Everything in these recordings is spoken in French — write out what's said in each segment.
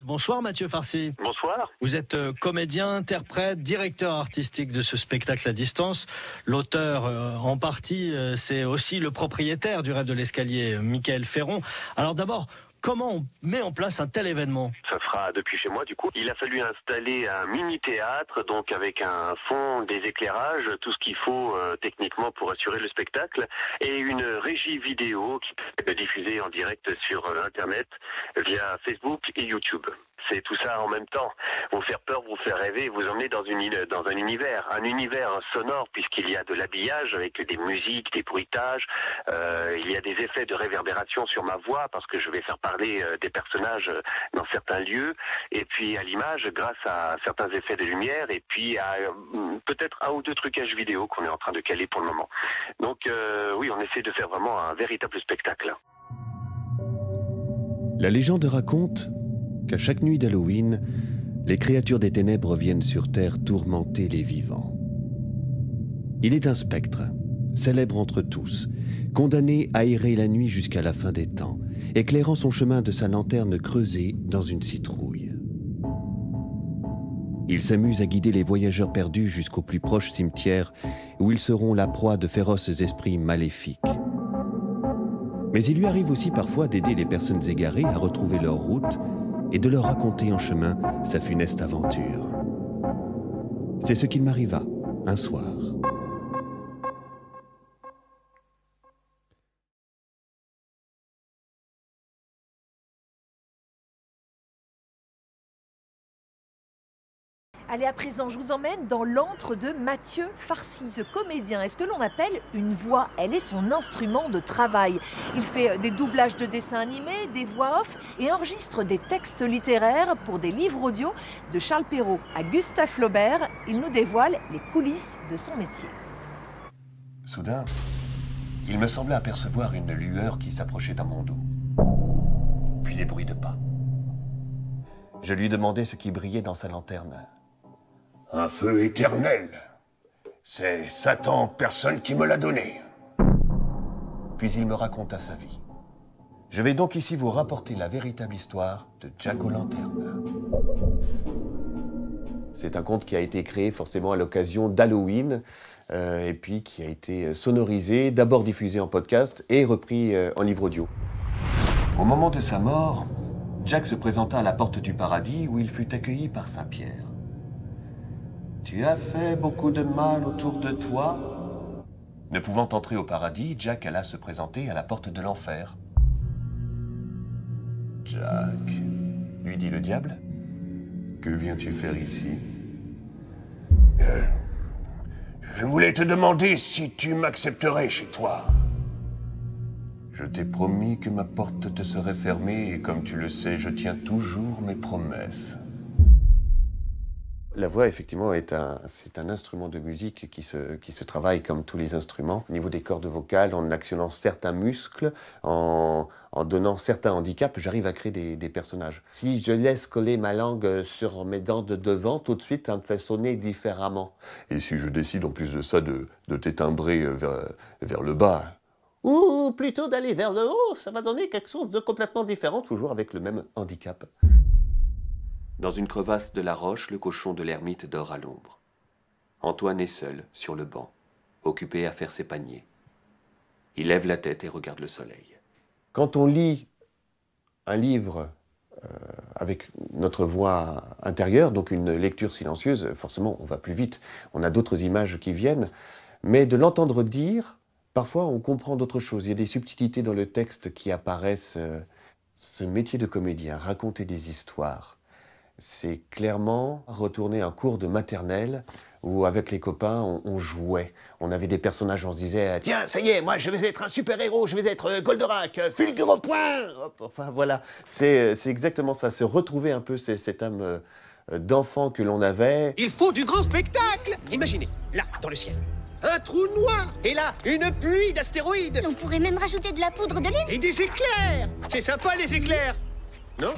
Bonsoir Mathieu Farcy. Bonsoir. Vous êtes comédien, interprète, directeur artistique de ce spectacle à distance. L'auteur, en partie, c'est aussi le propriétaire du Rêve de l'escalier, Michael Ferron. Alors d'abord, comment on met en place un tel événement? Ça sera depuis chez moi du coup. Il a fallu installer un mini-théâtre, donc avec un fond, des éclairages, tout ce qu'il faut techniquement pour assurer le spectacle, et une régie vidéo qui peut être diffusée en direct sur Internet via Facebook et YouTube. C'est tout ça en même temps. Vous faire peur, vous faire rêver, vous emmener dans un univers sonore, puisqu'il y a de l'habillage avec des musiques, des bruitages. Il y a des effets de réverbération sur ma voix, parce que je vais faire parler des personnages dans certains lieux. Et puis à l'image, grâce à certains effets de lumière, et puis à peut-être un ou deux trucages vidéo qu'on est en train de caler pour le moment. Donc oui, on essaie de faire vraiment un véritable spectacle. La légende raconte qu'à chaque nuit d'Halloween, les créatures des ténèbres viennent sur Terre tourmenter les vivants. Il est un spectre, célèbre entre tous, condamné à errer la nuit jusqu'à la fin des temps, éclairant son chemin de sa lanterne creusée dans une citrouille. Il s'amuse à guider les voyageurs perdus jusqu'au plus proche cimetière où ils seront la proie de féroces esprits maléfiques. Mais il lui arrive aussi parfois d'aider les personnes égarées à retrouver leur route et de leur raconter en chemin sa funeste aventure. C'est ce qu'il m'arriva un soir. Allez, à présent, je vous emmène dans l'antre de Mathieu Farcy, ce comédien. Est-ce que l'on appelle une voix? Elle est son instrument de travail. Il fait des doublages de dessins animés, des voix off et enregistre des textes littéraires pour des livres audio de Charles Perrault à Gustave Flaubert. Il nous dévoile les coulisses de son métier. Soudain, il me semblait apercevoir une lueur qui s'approchait à mon dos. Puis des bruits de pas. Je lui demandai ce qui brillait dans sa lanterne. Un feu éternel. C'est Satan en personne qui me l'a donné. Puis il me raconta sa vie. Je vais donc ici vous rapporter la véritable histoire de Jack O'Lanterne. C'est un conte qui a été créé forcément à l'occasion d'Halloween, et puis qui a été sonorisé, d'abord diffusé en podcast et repris en livre audio. Au moment de sa mort, Jack se présenta à la porte du paradis où il fut accueilli par Saint-Pierre. « Tu as fait beaucoup de mal autour de toi ?» Ne pouvant entrer au paradis, Jack alla se présenter à la porte de l'enfer. « Jack, » lui dit le diable, « que viens-tu faire ici ?» Je voulais te demander si tu m'accepterais chez toi. Je t'ai promis que ma porte te serait fermée et comme tu le sais, je tiens toujours mes promesses. La voix, effectivement, c'est un instrument de musique qui se travaille comme tous les instruments. Au niveau des cordes vocales, en actionnant certains muscles, en donnant certains handicaps, j'arrive à créer des personnages. Si je laisse coller ma langue sur mes dents de devant, tout de suite, ça me fait sonner différemment. Et si je décide, en plus de ça, de t'étimbrer vers le bas, ou plutôt d'aller vers le haut, ça va donner quelque chose de complètement différent, toujours avec le même handicap. Dans une crevasse de la roche, le cochon de l'ermite dort à l'ombre. Antoine est seul, sur le banc, occupé à faire ses paniers. Il lève la tête et regarde le soleil. Quand on lit un livre avec notre voix intérieure, donc une lecture silencieuse, forcément on va plus vite, on a d'autres images qui viennent, mais de l'entendre dire, parfois on comprend d'autres choses. Il y a des subtilités dans le texte qui apparaissent. Ce métier de comédien, raconter des histoires, c'est clairement retourner un cours de maternelle où avec les copains on jouait. On avait des personnages, on se disait « Tiens, ça y est, moi je vais être un super-héros, je vais être Goldorak, fulgure au point !» Enfin voilà, c'est exactement ça, se retrouver un peu cette âme d'enfant que l'on avait. Il faut du grand spectacle. Imaginez, là, dans le ciel, un trou noir, et là, une pluie d'astéroïdes. On pourrait même rajouter de la poudre de lune. Et des éclairs. C'est sympa, les éclairs. Non?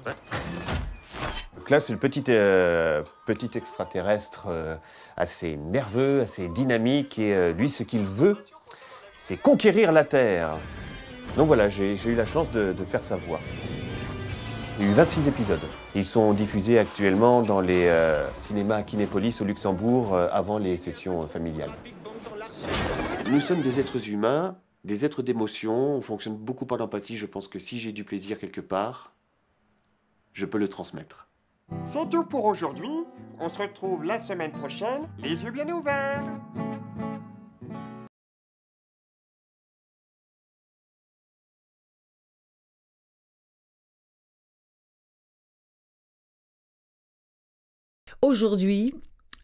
Ouais. Donc là, c'est le petit extraterrestre assez nerveux, assez dynamique, et lui, ce qu'il veut, c'est conquérir la Terre. Donc voilà, j'ai eu la chance de faire sa voix. Il y a eu 26 épisodes. Ils sont diffusés actuellement dans les cinémas Kinépolis au Luxembourg avant les sessions familiales. Nous sommes des êtres humains, des êtres d'émotion. On fonctionne beaucoup par l'empathie. Je pense que si j'ai du plaisir quelque part, je peux le transmettre. C'est tout pour aujourd'hui. On se retrouve la semaine prochaine, les yeux bien ouverts. Aujourd'hui,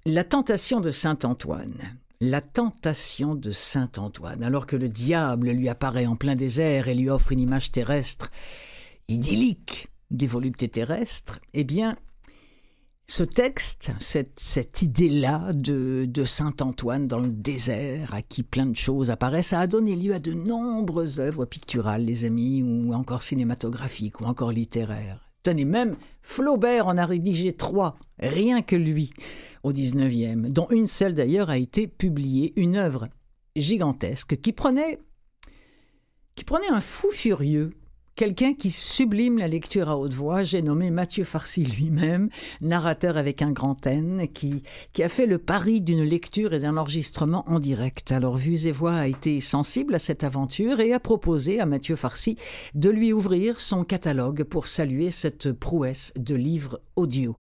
la tentation de Saint-Antoine. La tentation de Saint-Antoine, alors que le diable lui apparaît en plein désert et lui offre une image terrestre idyllique des voluptés terrestres, eh bien, ce texte, cette idée-là de Saint-Antoine dans le désert, à qui plein de choses apparaissent, ça a donné lieu à de nombreuses œuvres picturales, les amis, ou encore cinématographiques, ou encore littéraires. Tenez, même Flaubert en a rédigé 3, rien que lui, au 19e, dont une seule d'ailleurs a été publiée, une œuvre gigantesque qui prenait un fou furieux, quelqu'un qui sublime la lecture à haute voix. J'ai nommé Mathieu Farcy lui-même, narrateur avec un grand N, qui a fait le pari d'une lecture et d'un enregistrement en direct. Alors Vues et Voix a été sensible à cette aventure et a proposé à Mathieu Farcy de lui ouvrir son catalogue pour saluer cette prouesse de livre audio.